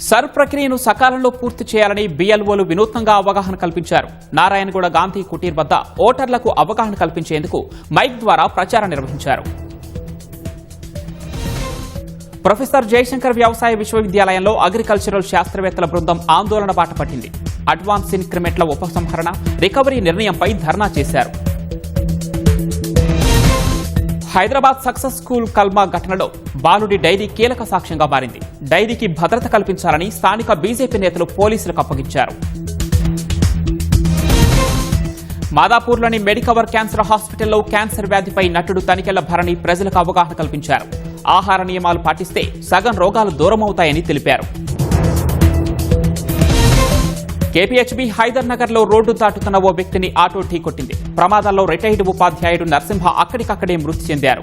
Sir ప్రక్రియను సకాలంలో పూర్తి చేయాలని బీఎల్ఓలు వినూత్నంగా అవగాహన కల్పించారు. నారాయణగూడ గాంధీ కుటీర్ వద్ద ఓటర్లకు అవగాహన కల్పించేందుకు మైక్ ద్వారా ప్రచారం నిర్వహించారు. ప్రొఫెసర్ జయశంకర్ వ్యవసాయ విశ్వవిద్యాలయంలో అగ్రికల్చరల్ శాస్త్రవేత్తల బృందం ఆందోళన బాట పట్టింది. అడ్వాన్స్ ఇన్క్రిమెంట్ల ఉపసంహరణ, రికవరీ నిర్ణయంపై ధర్నా చేశారు. హైదరాబాద్ సక్సెస్ స్కూల్ కల్మా ఘటనలో బాలుడి డైరీ కీలక సాక్ష్యంగా మారింది. డైరీకి భద్రత కల్పించాలని స్థానిక బీజేపీ నేతలు పోలీసులకు అప్పగించారు. మాదాపూర్లోని మెడికవర్ క్యాన్సర్ హాస్పిటల్లో క్యాన్సర్ వ్యాధిపై నటుడు తనికెళ్ల భరణి ప్రజలకు అవగాహన కల్పించారు. ఆహార నియమాలు పాటిస్తే సగం రోగాలు దూరమవుతాయని తెలిపారు. కేపీహెచ్బీ హైదర్ నగర్ లో రోడ్డు దాటుతున్న ఓ వ్యక్తిని ఆటో ఢీకొట్టింది. ప్రమాదంలో రిటైర్డ్ ఉపాధ్యాయుడు నరసింహ అక్కడికక్కడే మృతి చెందారు.